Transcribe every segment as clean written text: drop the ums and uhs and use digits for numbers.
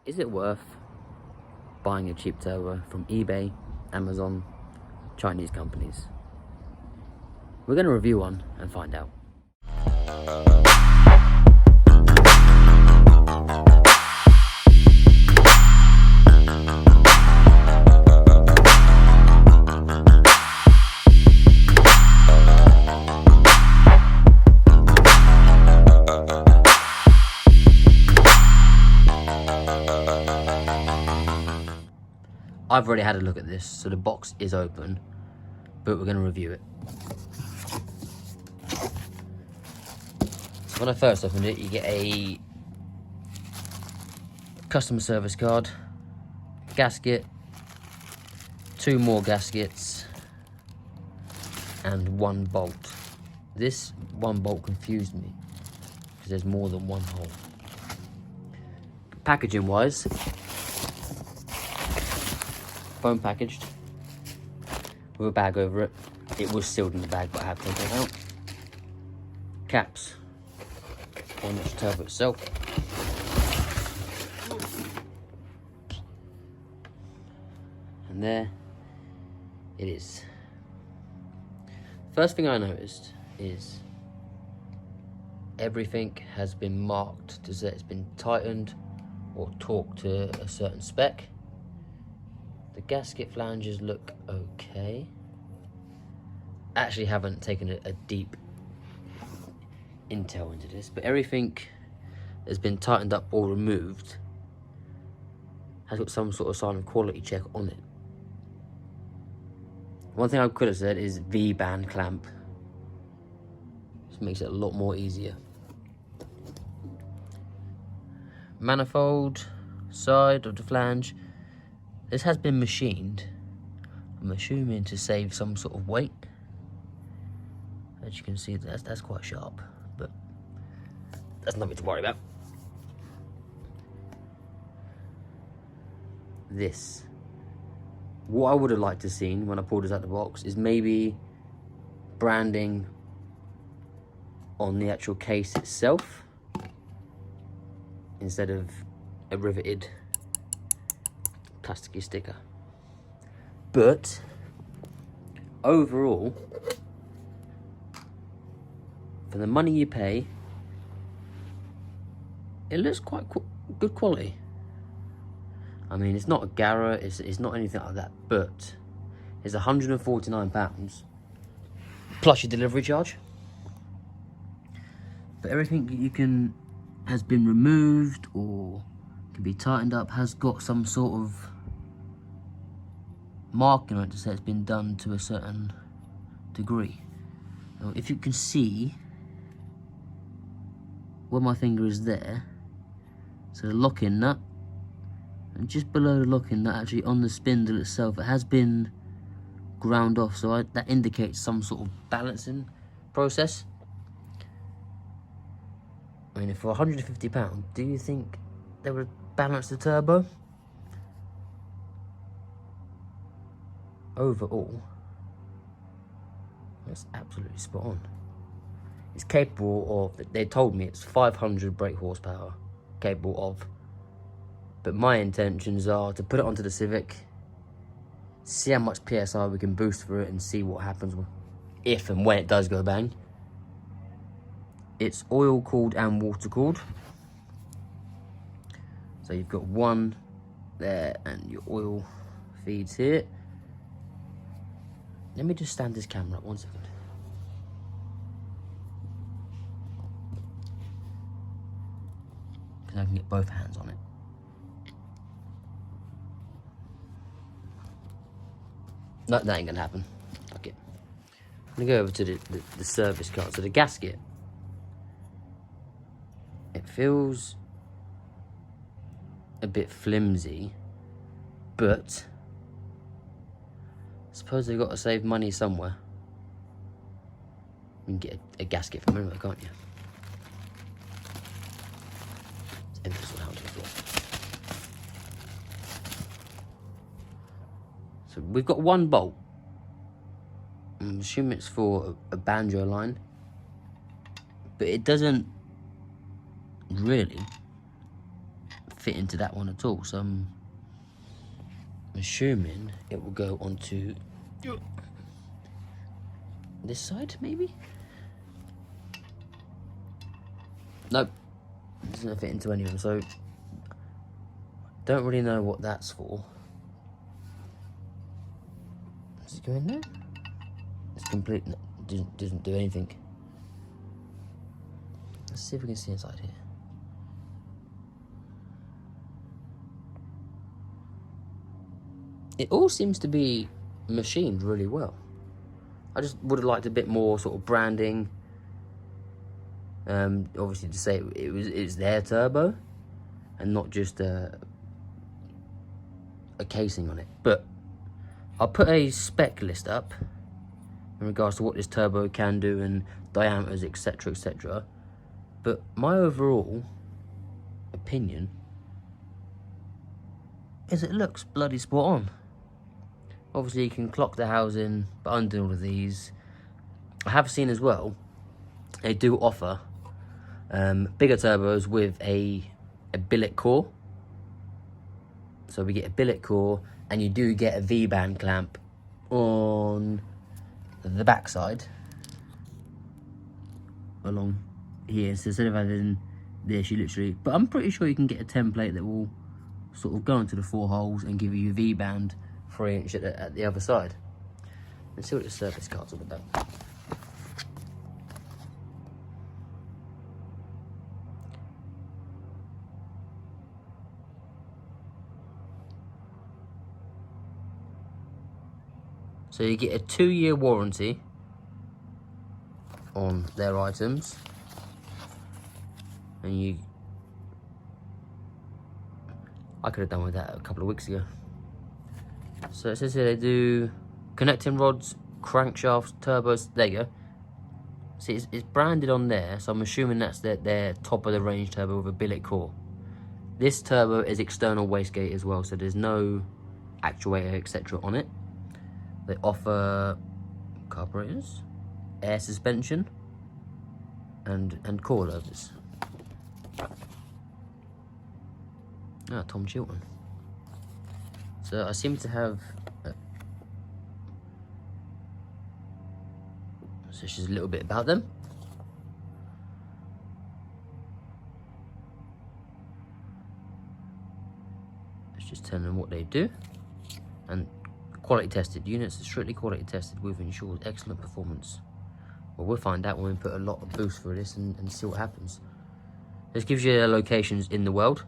Is it worth buying a cheap turbo from eBay, Amazon, Chinese companies? We're going to review one and find out. I've already had a look at this, so the box is open, but we're going to review it. So when I first opened it, you get a customer service card, gasket, 2 more gaskets, and 1 bolt. This 1 bolt confused me, because there's more than 1 hole. Packaging wise, foam packaged with a bag over it. It was sealed in the bag, but I have taken it out. Caps on the turbo itself. And there it is. First thing I noticed is everything has been marked to say it's been tightened or torqued to a certain spec. The gasket flanges look okay. Actually haven't taken a deep intel into this, but everything has been tightened up or removed has got some sort of sign of quality check on it. One thing I could have said is V-band clamp. This makes it a lot more easier. Manifold side of the flange. This has been machined, I'm assuming to save some sort of weight. As you can see, that's quite sharp, but that's nothing to worry about. This. What I would have liked to seen when I pulled this out of the box is maybe branding on the actual case itself, instead of a riveted plasticky sticker. But overall, for the money you pay, it looks quite good quality. I mean, it's not a Gara, it's not anything like that, but it's £149 plus your delivery charge. But everything you has been removed or can be tightened up has got some sort of marking on it to say it's been done to a certain degree. Now, if you can see where my finger is there, so the locking nut, and just below the locking nut, actually on the spindle itself, it has been ground off, so that indicates some sort of balancing process. I mean, for £150, do you think they would balance the turbo? Overall, that's absolutely spot on. It's capable of, they told me it's 500 brake horsepower capable of, but my intentions are to put it onto the Civic, see how much PSI we can boost for it, and see what happens if and when it does go bang. It's oil cooled and water cooled, so you've got one there and your oil feeds here. Let me just stand this camera up 1 second. Because I can get both hands on it. No, that ain't gonna happen. Fuck it. I'm gonna go over to the service card. So the gasket, it feels a bit flimsy, but I suppose they've got to save money somewhere. You can get a gasket from anywhere, can't you? Let's enter this one out to the floor. So we've got 1 bolt. I'm assuming it's for a banjo line, but it doesn't really fit into that one at all, so I'm assuming it will go onto this side, maybe? Nope, it doesn't fit into any of them, so don't really know what that's for. Does it go in there? It's complete, no, doesn't do anything. Let's see if we can see inside here. It all seems to be machined really well. I just would have liked a bit more sort of branding. Obviously to say it's their turbo and not just a casing on it. But I'll put a spec list up in regards to what this turbo can do and diameters, etc, etc. But my overall opinion is it looks bloody spot on. Obviously you can clock the housing, but under all of these, I have seen as well, they do offer bigger turbos with a billet core. So we get a billet core, and you do get a V-band clamp on the backside along here. So instead of having this, you literally, but I'm pretty sure you can get a template that will sort of go into the 4 holes and give you a V-band 3-inch at the other side. Let's see what the service card's all about. So you get a 2-year warranty on their items, and I could have done with that a couple of weeks ago. So it says here they do connecting rods, crankshafts, turbos. There you go. See, it's branded on there, so I'm assuming that's their top of the range turbo with a billet core. This turbo is external wastegate as well, so there's no actuator, etc. on it. They offer carburetors, air suspension, and coilovers. Ah, Tom Chilton. So I seem to have. So it's just a little bit about them. It's just telling them what they do, and quality tested. Units are strictly quality tested with ensures excellent performance. Well, we'll find out when we put a lot of boost through this and see what happens. This gives you their locations in the world,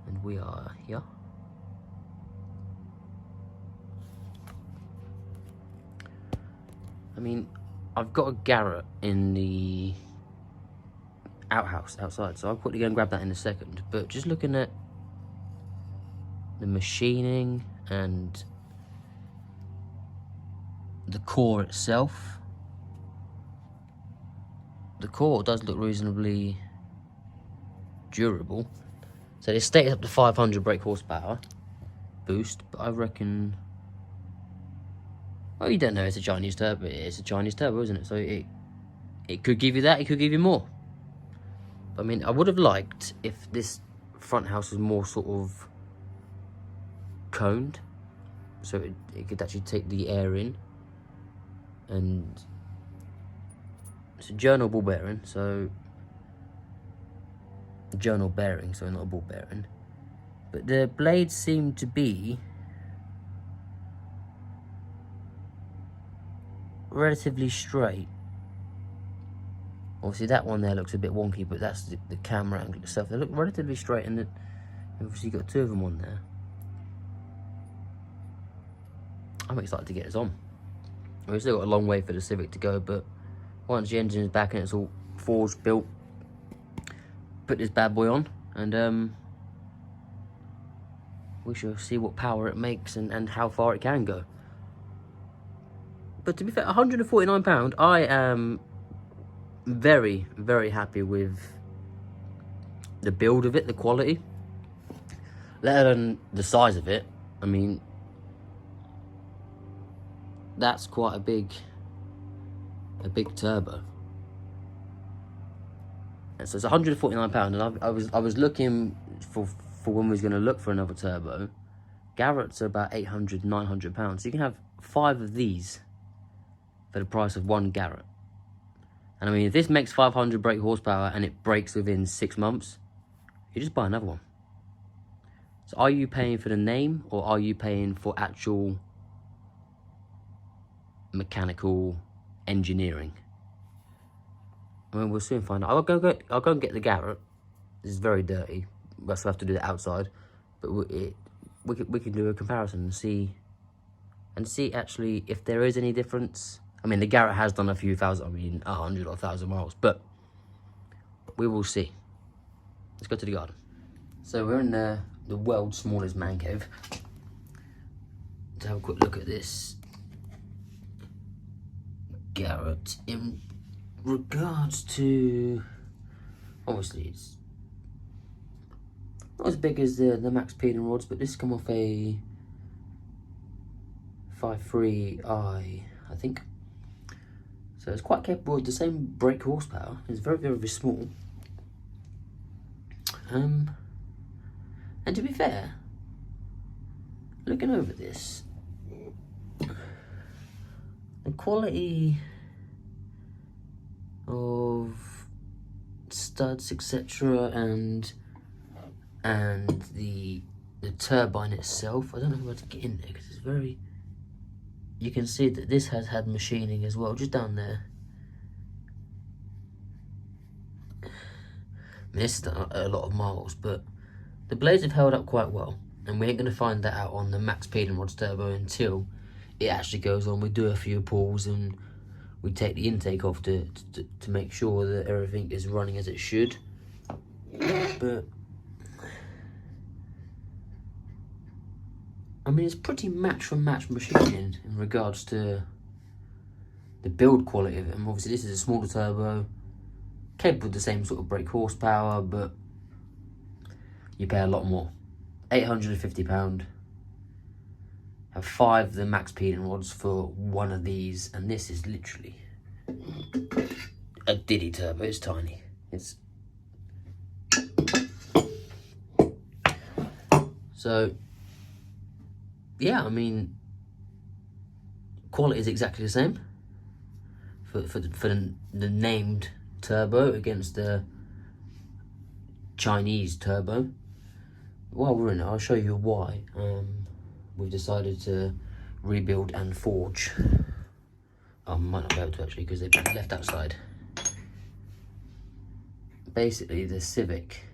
and we are here. I mean, I've got a Garrett in the outhouse outside, so I'll quickly go and grab that in a second. But just looking at the machining and the core itself, the core does look reasonably durable. So they stated up to 500 brake horsepower boost, but I reckon, well, you don't know, it's a Chinese turbo. It's a Chinese turbo, isn't it? So it could give you that, it could give you more. But I mean, I would have liked if this front house was more sort of coned, so it could actually take the air in. And it's a journal ball bearing, so journal bearing, so not a ball bearing. But the blades seem to be relatively straight. Obviously that one there looks a bit wonky, but that's the camera angle itself. They look relatively straight, and obviously you've got 2 of them on there. I'm excited to get this on. We've still got a long way for the Civic to go, but once the engine is back and it's all forged, built, put this bad boy on, and we shall see what power it makes and how far it can go. But to be fair, £149, I am very, very happy with the build of it, the quality, let alone the size of it. I mean, that's quite a big turbo. And so it's £149, and I was looking for when we was going to look for another turbo. Garrett's are about £800, £900. So you can have 5 of these for the price of 1 Garrett. And I mean, if this makes 500 brake horsepower and it breaks within 6 months, you just buy another one. So are you paying for the name, or are you paying for actual mechanical engineering? I mean, we'll soon find out. I'll go and get the Garrett. This is very dirty. We'll still have to do it outside, but we can do a comparison and see actually if there is any difference. I mean, the Garrett has done a few thousand, 100 or 1,000 miles, but we will see. Let's go to the garden. So we're in the world's smallest man cave to have a quick look at this Garrett in regards to, obviously it's not as big as the MaXpeedingrods, but this come off a 5.3i, I think. So it's quite capable of the same brake horsepower. It's very, very, very small. And to be fair, looking over this, the quality of studs, etc., and the turbine itself, I don't know how to get in there because it's very. You can see that this has had machining as well, just down there. I mean, this has done a lot of miles, but the blades have held up quite well, and we ain't going to find that out on the MaXpeedingrods turbo until it actually goes on. We do a few pulls and we take the intake off to make sure that everything is running as it should. But I mean, it's pretty match for match machining in regards to the build quality of it. And obviously this is a smaller turbo, capable of the same sort of brake horsepower, but you pay a lot more. £850. Have 5 of the MaXpeedingrods for 1 of these, and this is literally a Diddy turbo. It's tiny. So yeah, I mean, quality is exactly the same for the named turbo against the Chinese turbo. While we're in it, I'll show you why we've decided to rebuild and forge. I might not be able to actually because they've been left outside. Basically, the Civic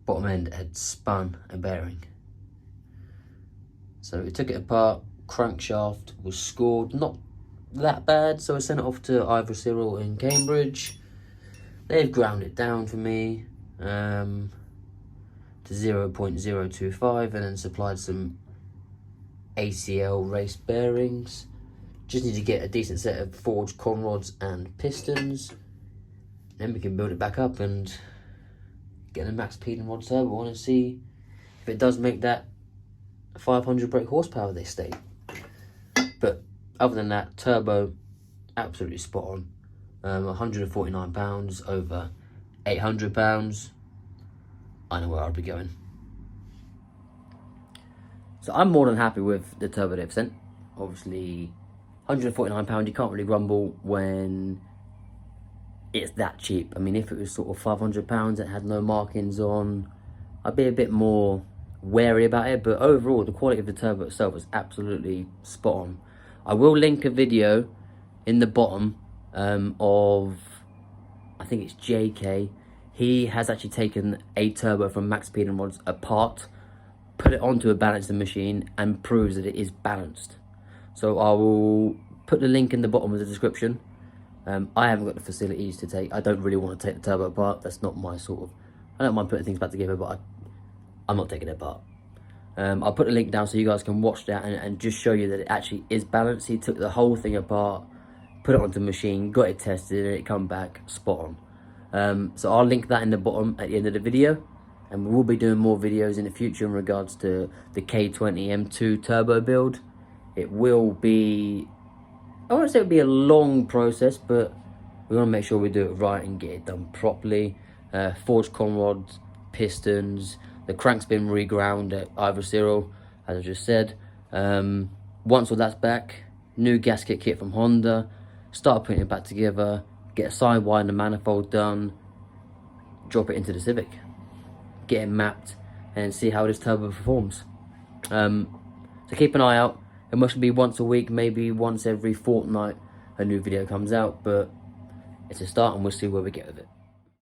bottom end had spun a bearing. So we took it apart, crankshaft was scored, not that bad, so I sent it off to Ivor Cyril in Cambridge. They've ground it down for me to 0.025 and then supplied some ACL race bearings. Just need to get a decent set of forged conrods and pistons. Then we can build it back up and get a MaXpeedingrod turbo on and see if it does make that 500 brake horsepower they state. But other than that, turbo absolutely spot on. £149 over £800. I know where I'll be going. So I'm more than happy with the turbo they've sent. Obviously, £149, you can't really grumble when it's that cheap. I mean, if it was sort of £500, it had no markings on, I'd be a bit more wary about it, but overall the quality of the turbo itself is absolutely spot on. I will link a video in the bottom of, I think it's JK. He has actually taken a turbo from MaXpeedingrods apart, put it onto a balancing machine and proves that it is balanced. So I will put the link in the bottom of the description. I haven't got the facilities to take. I don't really want to take the turbo apart. That's not my sort of, I don't mind putting things back together, but I'm not taking it apart. I'll put the link down so you guys can watch that and just show you that it actually is balanced. He took the whole thing apart, put it onto the machine, got it tested, and it come back spot on. So I'll link that in the bottom at the end of the video, and we will be doing more videos in the future in regards to the K20 M2 turbo build. It will be, I won't say it will be a long process, but we want to make sure we do it right and get it done properly. Forged conrods, pistons. The crank's been reground at either serial, as I just said. Once all that's back, new gasket kit from Honda, start putting it back together, get a sidewire and a manifold done, drop it into the Civic, get it mapped, and see how this turbo performs. So keep an eye out. It must be once a week, maybe once every fortnight a new video comes out, but it's a start and we'll see where we get with it.